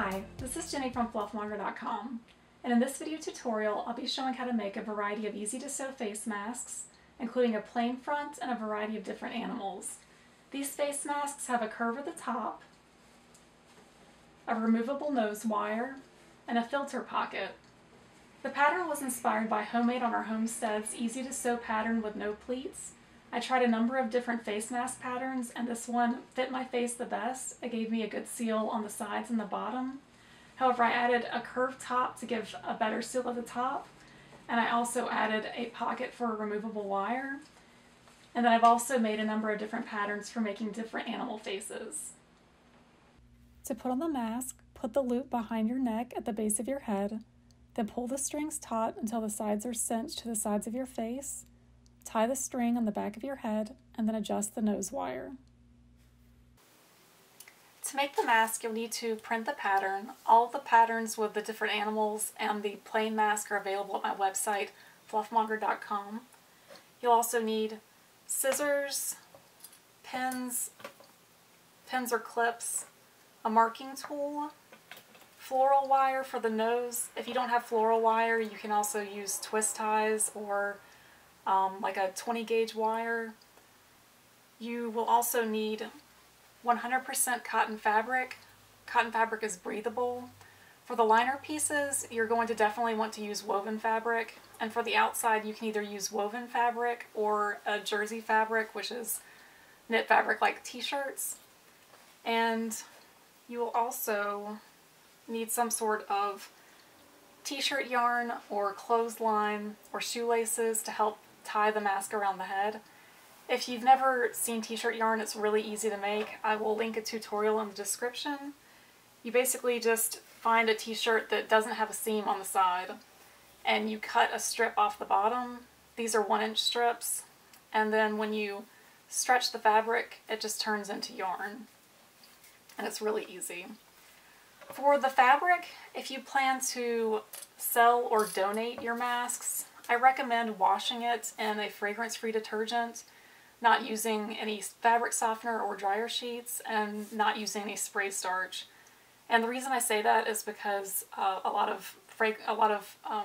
Hi, this is Jenny from fluffmonger.com, and in this video tutorial I'll be showing how to make a variety of easy to sew face masks, including a plain front and a variety of different animals. These face masks have a curve at the top, a removable nose wire, and a filter pocket. The pattern was inspired by Homemade on Our Homestead's easy to sew pattern with no pleats. I tried a number of different face mask patterns and this one fit my face the best. It gave me a good seal on the sides and the bottom. However, I added a curved top to give a better seal at the top, and I also added a pocket for a removable wire. And then I've also made a number of different patterns for making different animal faces. To put on the mask, put the loop behind your neck at the base of your head, then pull the strings taut until the sides are cinched to the sides of your face. Tie the string on the back of your head and then adjust the nose wire. To make the mask, you'll need to print the pattern. All of the patterns with the different animals and the plain mask are available at my website, fluffmonger.com. You'll also need scissors, pins or clips, a marking tool, floral wire for the nose. If you don't have floral wire, you can also use twist ties or like a 20 gauge wire. You will also need 100% cotton fabric. Cotton fabric is breathable. For the liner pieces, you're going to definitely want to use woven fabric. And for the outside, you can either use woven fabric or a jersey fabric, which is knit fabric like t-shirts. And you will also need some sort of t-shirt yarn or clothesline or shoelaces to help tie the mask around the head. If you've never seen t-shirt yarn, it's really easy to make. I will link a tutorial in the description. You basically just find a t-shirt that doesn't have a seam on the side and you cut a strip off the bottom. These are 1-inch strips, and then when you stretch the fabric it just turns into yarn, and it's really easy. For the fabric, if you plan to sell or donate your masks, I recommend washing it in a fragrance-free detergent, not using any fabric softener or dryer sheets, and not using any spray starch. And the reason I say that is because a lot of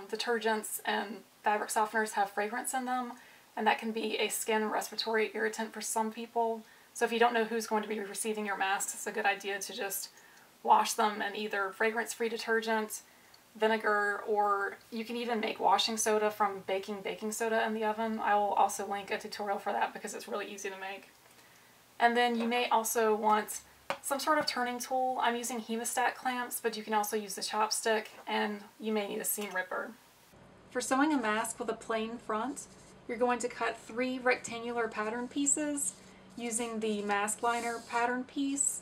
detergents and fabric softeners have fragrance in them, and that can be a skin and respiratory irritant for some people. So if you don't know who's going to be receiving your masks, it's a good idea to just wash them in either fragrance-free detergent, vinegar, or you can even make washing soda from baking soda in the oven. I will also link a tutorial for that because it's really easy to make. And then you may also want some sort of turning tool. I'm using hemostat clamps, but you can also use the chopstick, and you may need a seam ripper. For sewing a mask with a plain front, you're going to cut 3 rectangular pattern pieces using the mask liner pattern piece.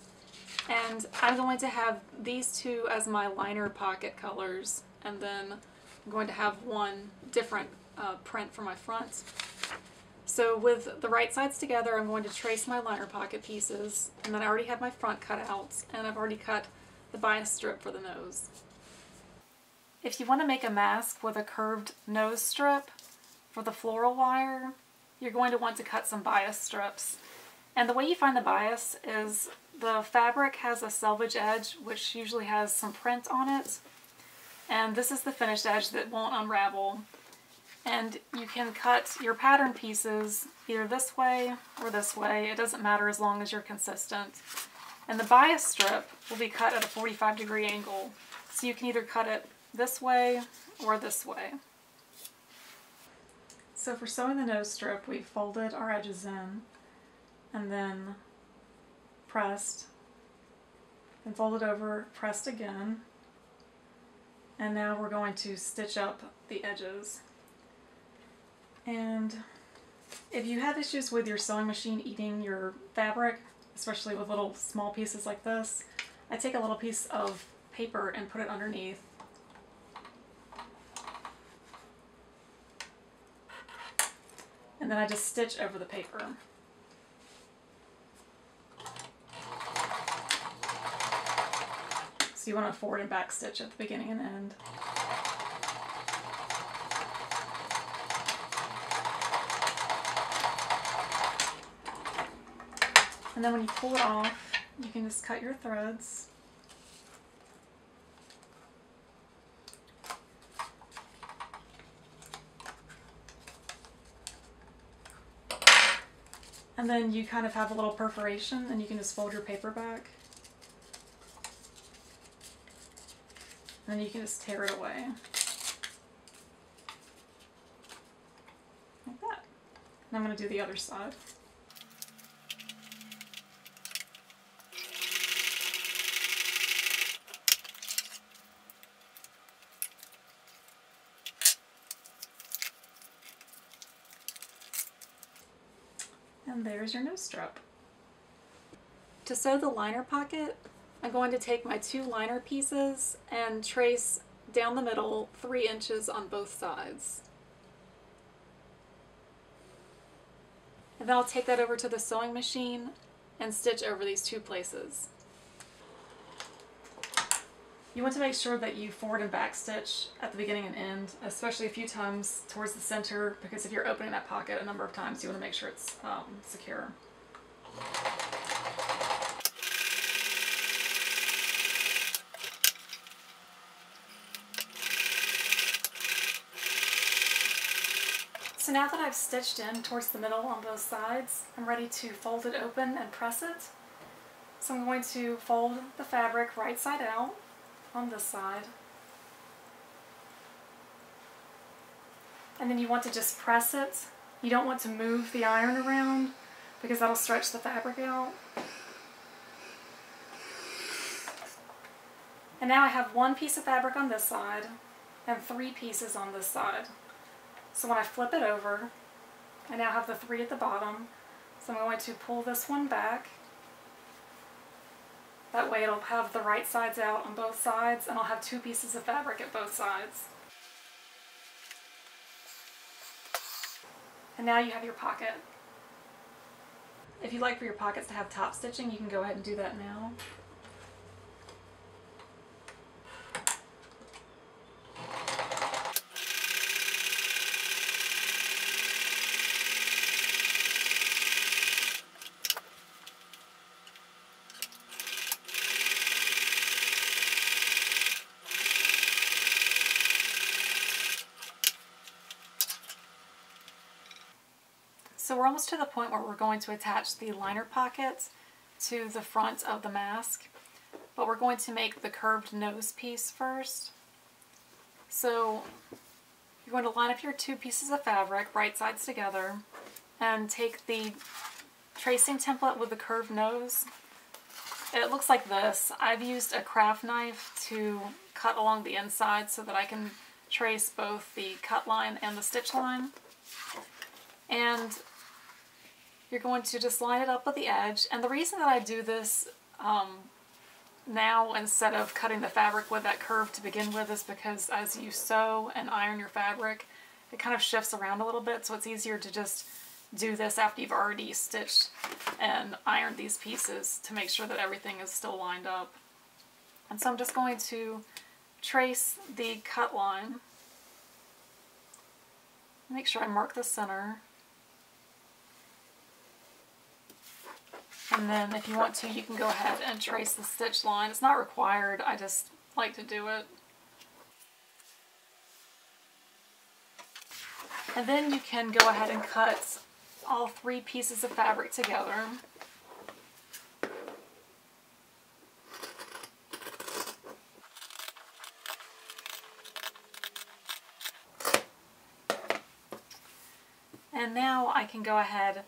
And I'm going to have these 2 as my liner pocket colors, and then I'm going to have one different print for my front. So with the right sides together, I'm going to trace my liner pocket pieces, and then I already have my front cut out, and I've already cut the bias strip for the nose. If you want to make a mask with a curved nose strip for the floral wire, you're going to want to cut some bias strips. And the way you find the bias is the fabric has a selvage edge, which usually has some print on it, and this is the finished edge that won't unravel. And you can cut your pattern pieces either this way or this way. It doesn't matter as long as you're consistent. And the bias strip will be cut at a 45-degree angle, so you can either cut it this way or this way. So for sewing the nose strip, we've folded our edges in, and then pressed, then folded over, pressed again, and now we're going to stitch up the edges. And if you have issues with your sewing machine eating your fabric, especially with little small pieces like this, I take a little piece of paper and put it underneath. And then I just stitch over the paper. So you want to forward and back stitch at the beginning and end. And then when you pull it off, you can just cut your threads. And then you kind of have a little perforation and you can just fold your paper back. And then you can just tear it away. Like that. And I'm going to do the other side. And there's your nose strap. To sew the liner pocket, I'm going to take my 2 liner pieces and trace down the middle 3 inches on both sides. And then I'll take that over to the sewing machine and stitch over these 2 places. You want to make sure that you forward and back stitch at the beginning and end, especially a few times towards the center, because if you're opening that pocket a number of times, you want to make sure it's secure. So now that I've stitched in towards the middle on both sides, I'm ready to fold it open and press it. So I'm going to fold the fabric right side out on this side. And then you want to just press it. You don't want to move the iron around because that'll stretch the fabric out. And now I have 1 piece of fabric on this side and 3 pieces on this side. So when I flip it over, I now have the 3 at the bottom. So I'm going to pull this one back. That way it'll have the right sides out on both sides, and I'll have 2 pieces of fabric at both sides. And now you have your pocket. If you'd like for your pockets to have top stitching, you can go ahead and do that now. So we're almost to the point where we're going to attach the liner pockets to the front of the mask, but we're going to make the curved nose piece first. So you're going to line up your 2 pieces of fabric, right sides together, and take the tracing template with the curved nose. It looks like this. I've used a craft knife to cut along the inside so that I can trace both the cut line and the stitch line. And you're going to just line it up with the edge. And the reason that I do this now instead of cutting the fabric with that curve to begin with is because as you sew and iron your fabric, it kind of shifts around a little bit, so it's easier to just do this after you've already stitched and ironed these pieces to make sure that everything is still lined up. And so I'm just going to trace the cut line. Make sure I mark the center. And then if you want to, you can go ahead and trace the stitch line. It's not required, I just like to do it. And then you can go ahead and cut all 3 pieces of fabric together. And now I can go ahead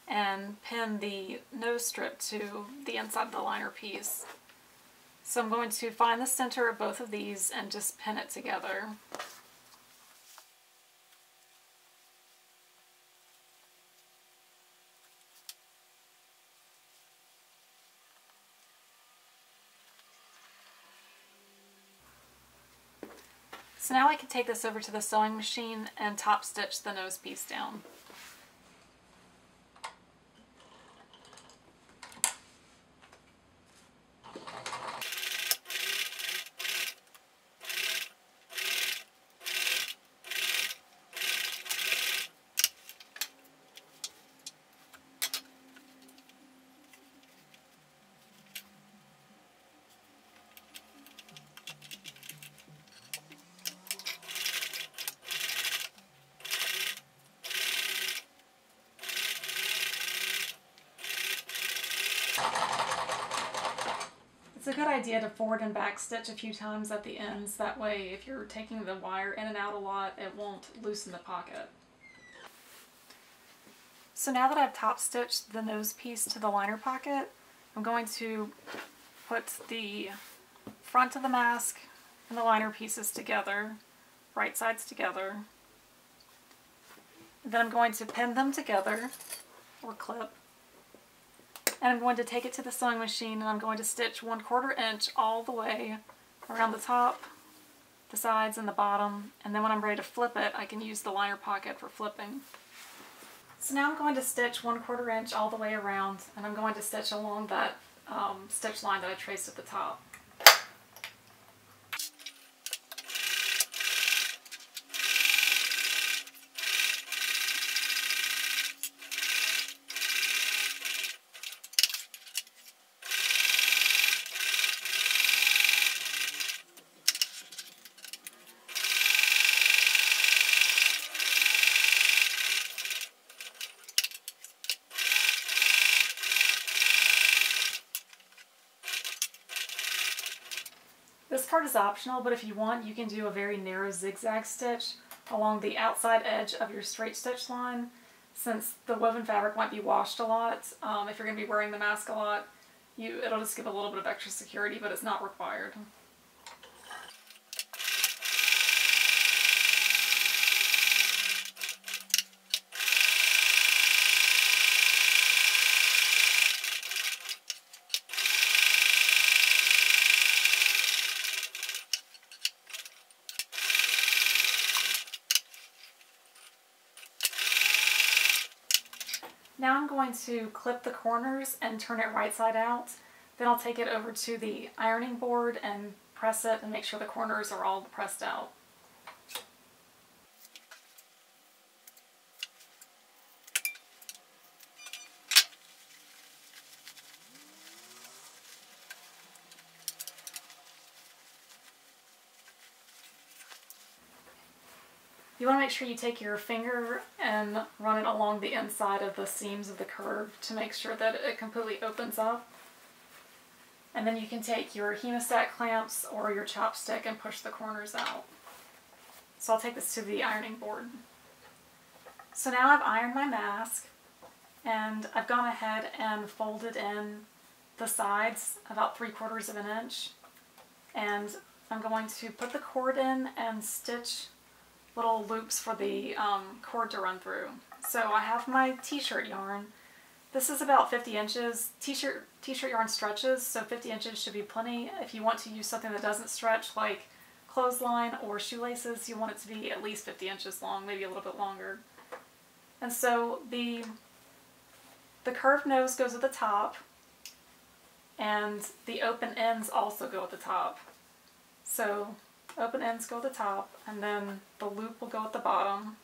and pin the nose strip to the inside of the liner piece. So I'm going to find the center of both of these and just pin it together. So now I can take this over to the sewing machine and top stitch the nose piece down. good idea to forward and back stitch a few times at the ends. That way, if you're taking the wire in and out a lot, it won't loosen the pocket. So now that I've top stitched the nose piece to the liner pocket, I'm going to put the front of the mask and the liner pieces together, right sides together. Then I'm going to pin them together, or clip, and I'm going to take it to the sewing machine and I'm going to stitch 1/4 inch all the way around the top, the sides, and the bottom, and then when I'm ready to flip it, I can use the liner pocket for flipping. So now I'm going to stitch 1/4 inch all the way around, and I'm going to stitch along that stitch line that I traced at the top. This part is optional, but if you want, you can do a very narrow zigzag stitch along the outside edge of your straight stitch line. Since the woven fabric might be washed a lot, if you're going to be wearing the mask a lot, it'll just give a little bit of extra security, but it's not required. Now I'm going to clip the corners and turn it right side out. Then I'll take it over to the ironing board and press it and make sure the corners are all pressed out. You want to make sure you take your finger and run it along the inside of the seams of the curve to make sure that it completely opens up. And then you can take your hemostat clamps or your chopstick and push the corners out. So I'll take this to the ironing board. So now I've ironed my mask, and I've gone ahead and folded in the sides about 3/4 of an inch. And I'm going to put the cord in and stitch little loops for the cord to run through. So I have my t-shirt yarn. This is about 50 inches. T-shirt yarn stretches, so 50 inches should be plenty. If you want to use something that doesn't stretch, like clothesline or shoelaces, you want it to be at least 50 inches long, maybe a little bit longer. And so the curved nose goes at the top, and the open ends also go at the top. So open ends go at the top, and then the loop will go at the bottom.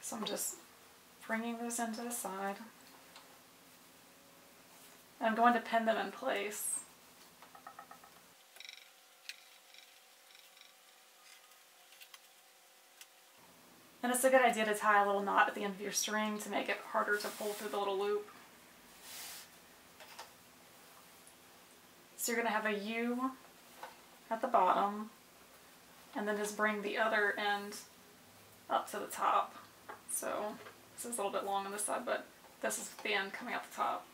So I'm just bringing those into the side. And I'm going to pin them in place. And it's a good idea to tie a little knot at the end of your string to make it harder to pull through the little loop. So you're going to have a U at the bottom, and then just bring the other end up to the top. So this is a little bit long on this side, but this is the end coming out the top.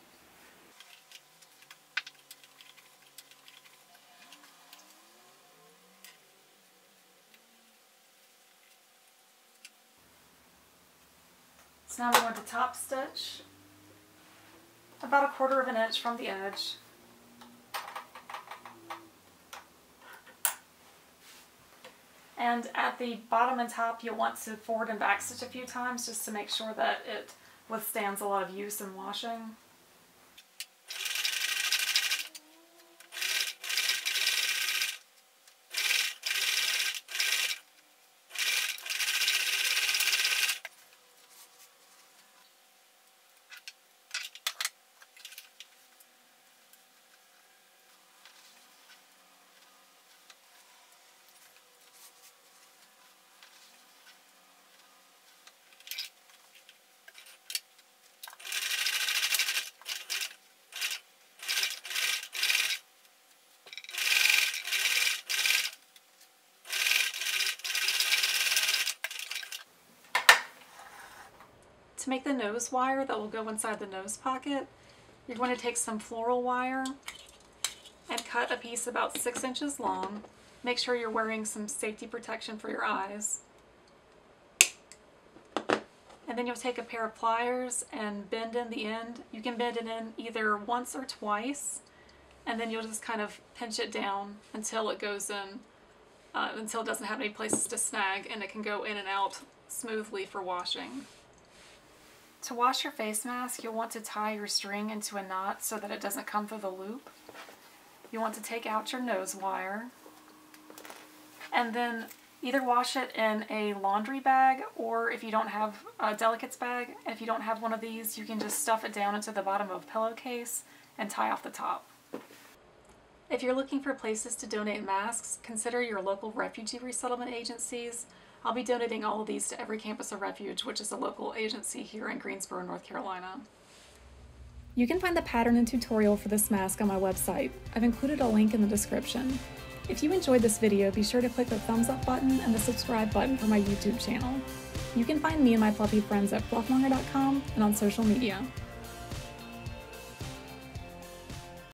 So now I'm going to top stitch about 1/4 of an inch from the edge. And at the bottom and top, you'll want to forward and back stitch a few times just to make sure that it withstands a lot of use and washing. To make the nose wire that will go inside the nose pocket, you're going to take some floral wire and cut a piece about 6 inches long. Make sure you're wearing some safety protection for your eyes. And then you'll take a pair of pliers and bend in the end. You can bend it in either once or twice, and then you'll just kind of pinch it down until it goes in, until it doesn't have any places to snag, and it can go in and out smoothly for washing. To wash your face mask, you'll want to tie your string into a knot so that it doesn't come through the loop. You want to take out your nose wire, and then either wash it in a laundry bag, or if you don't have a delicates bag, if you don't have one of these, you can just stuff it down into the bottom of a pillowcase and tie off the top. If you're looking for places to donate masks, consider your local refugee resettlement agencies. I'll be donating all of these to Every Campus of Refuge, which is a local agency here in Greensboro, North Carolina. You can find the pattern and tutorial for this mask on my website. I've included a link in the description. If you enjoyed this video, be sure to click the thumbs up button and the subscribe button for my YouTube channel. You can find me and my fluffy friends at fluffmonger.com and on social media.